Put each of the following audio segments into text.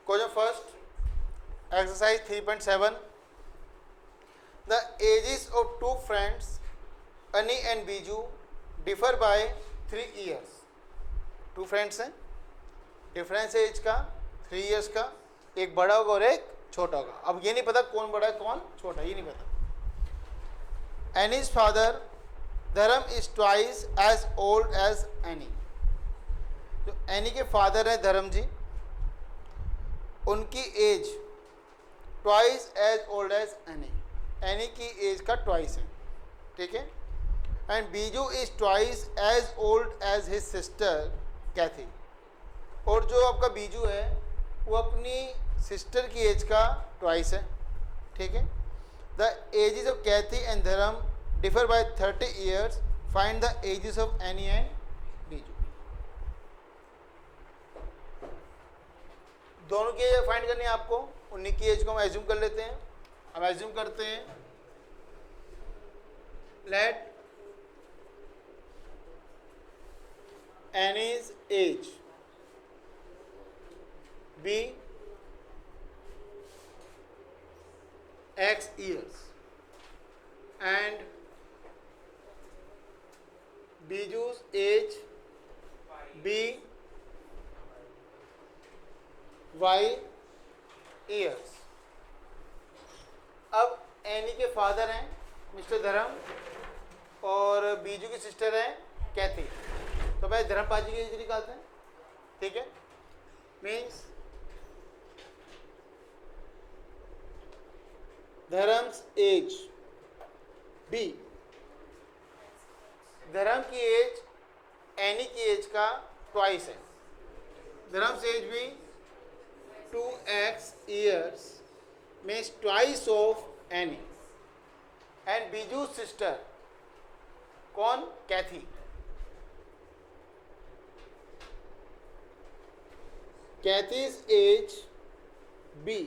Question first, exercise 3.7. The ages of two friends, Ani and Biju, differ by 3 years. Two friends हैं, difference है age का 3 years का, एक बड़ा होगा और एक छोटा होगा. अब ये नहीं पता कौन बड़ा है कौन छोटा, ये नहीं पता. Annie's father Dharam is twice as old as Annie. जो एनी के फादर हैं धर्म जी, उनकी age twice as old as Annie. Annie की एज का ट्वाइस है, ठीक है. And Biju is twice as old as his sister Kathy. और जो आपका बीजू है वो अपनी सिस्टर की एज का ट्वाइस है, ठीक है. The ages of Kathy and धर्म differ by 30 years. Find the ages of Annie and Biju. दोनों की एज फाइंड करनी है आपको. उन्हीं की एज को हम एज्यूम कर लेते हैं. हम एज्यूम करते हैं late Annie's age be X years and Biju's age be Y years. अब एनी के फादर हैं मिस्टर धर्म और बीजू की सिस्टर है कैथी. तो भाई धर्मपाजी की एज निकालते हैं, ठीक है. मीन्स धर्म्स एज बी, धर्म की एज एनी की एज का ट्वाइस है. धर्म्स एज भी 2x years means twice of Annie. And Biju sister कौन, कैथी. Kathy's age B.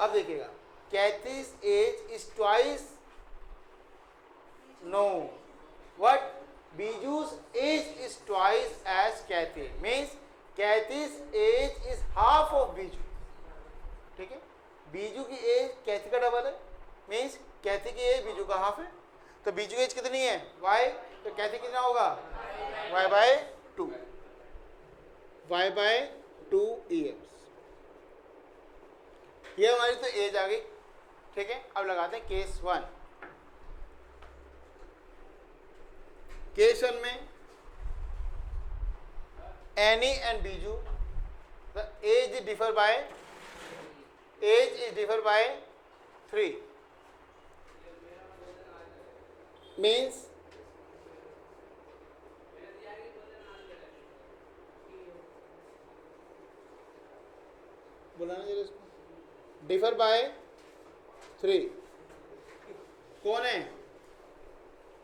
अब देखिएगा Kathy's age is twice, no, what, Biju's age is twice as Kathy. Means Kathy's age is half of Biju, ठीक है. बीजू की as कैथी का double है, means कैथी की as Biju का हाफ है. तो बीजू की एज कितनी है y, तो कैथी कितना होगा y by 2. y by 2 years. ये हमारी तो एज आ गई, ठीक है. अब लगाते हैं केस 1. केस 1 में Annie and Biju the age is differ by 3. Means बोलाना जरा इसको, डिफर बाय 3. कौन है,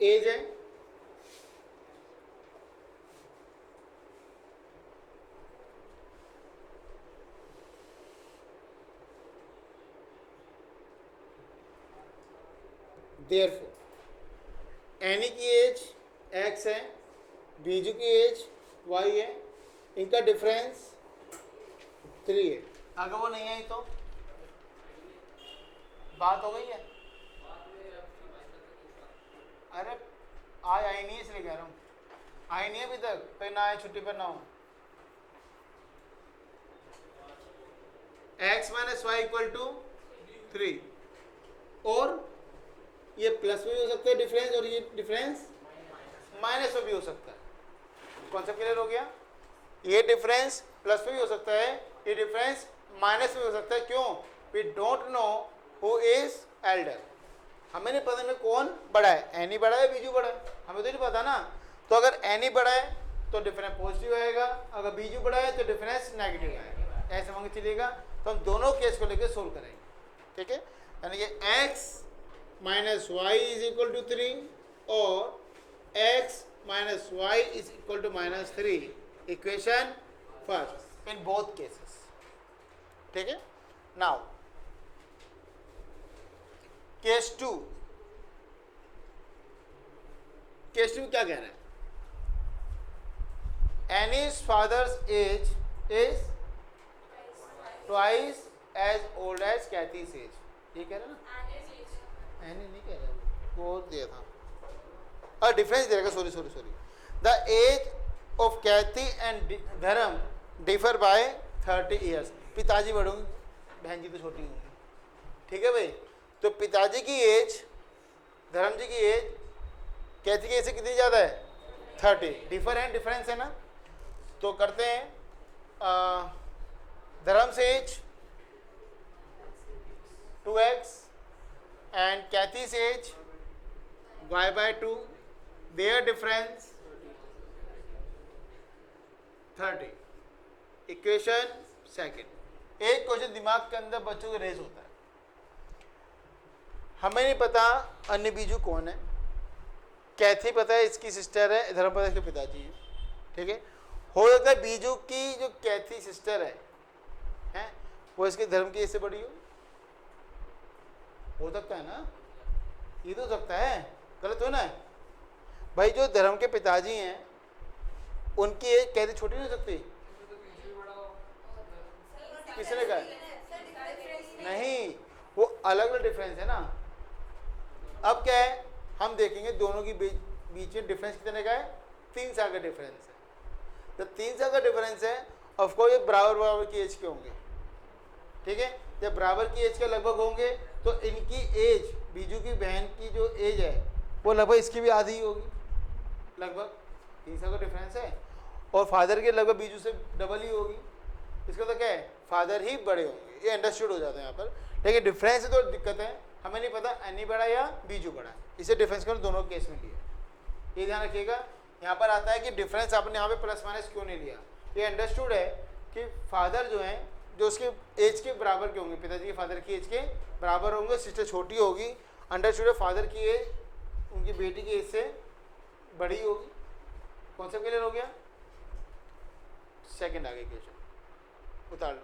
एज है, देयरफॉर एनी की एज x है, बीजू की एज y है, इनका डिफरेंस 3 है. अगर वो नहीं आई तो बात हो गई है. अरे आज आई नहीं है इसलिए कह रहा हूँ, आई नहीं है अभी तक, पे ना आए छुट्टी पर ना हो. x minus y equal to 3. और ये प्लस में भी हो सकता है डिफरेंस, और ये डिफरेंस माइनस में भी हो सकता है. कॉन्सेप्ट क्लियर हो गया. ये डिफरेंस प्लस में भी हो सकता है, ये डिफरेंस माइनस में हो सकता है. क्यों, we don't know who is elder. हमें नहीं पता में कौन बड़ा है, एनी बड़ा है बीजू बड़ा है, हमें तो नहीं पता ना. तो अगर एनी बड़ा है तो डिफरेंस पॉजिटिव आएगा, अगर बीजू बड़ा है तो डिफरेंस नेगेटिव आएगा. ऐसे मांग चलिएगा. तो हम दोनों केस को लेकर सोल्व करेंगे, ठीक है. यानी कि x minus y is equal to 3 और x minus y is equal to -3. Equation first in both cases, ठीक है. Now case 2. केस 2 क्या कह रहे हैं, Annie's father's age is twice as old as Kathy's age. ये कह रहे ना, एनी नहीं कह रहा, वो और दिया था, डिफरेंस दे रखा, sorry sorry sorry. The age of Kathy and धर्म डिफर बाय 30 ईयर्स। पिताजी बड़े होंगे, बहन जी तो छोटी होंगी, ठीक है भाई। तो पिताजी की एज, धर्म जी की एज, कैथी की एज से कितनी ज़्यादा है? 30। डिफरेंस है ना। तो करते हैं धर्म से age 2x and Kathy's age y/2, their difference 30। Equation second. एक क्वेश्चन दिमाग के अंदर बच्चों के रेज होता है, हमें नहीं पता अन्य बीजू कौन है। कैथी पता है इसकी सिस्टर है, धर्म पता है इसके पिताजी है, ठीक है। हो सकता है बीजू की जो कैथी सिस्टर है वो इसके धर्म की एज से बड़ी हो सकता है ना, ये तो हो सकता है, गलत हो ना भाई। जो धर्म के पिताजी हैं उनकी एज कैथी छोटी नहीं हो सकती? किसने कहा? नहीं, वो अलग अलग डिफरेंस है ना। अब क्या है, हम देखेंगे दोनों की बीच में डिफरेंस कितने का है? 3 साल का डिफरेंस है। तो 3 साल का डिफरेंस है, ऑफकोर्स ये बराबर की एज के होंगे, ठीक है। जब बराबर की एज के लगभग होंगे तो इनकी एज, बीजू की बहन की जो एज है वो लगभग इसकी भी आधी ही होगी, लगभग 3 साल का डिफरेंस है। और फादर के लगभग बीजू से डबल ही होगी, इसका तो क्या है, फादर ही बड़े होंगे। ये अंडरस्टूड हो जाता है यहाँ पर, लेकिन डिफरेंस से तो दिक्कत है, हमें नहीं पता एनी बड़ा या बीजू बड़ा है, इसे डिफरेंस कर दोनों केस में लिया। ये ध्यान रखिएगा, यहाँ पर आता है कि डिफरेंस आपने यहाँ पे प्लस माइनस क्यों नहीं लिया। ये अंडरस्टूड है कि फादर जो है जो उसके एज के बराबर के होंगे, पिताजी के फादर की एज के बराबर होंगे, सिस्टर छोटी होगी। अंडरस्टूड है फादर की एज उनकी बेटी की एज से बड़ी होगी। कॉन्सेप्ट क्लियर हो गया? सेकंड आगे क्वेश्चन उतार लो।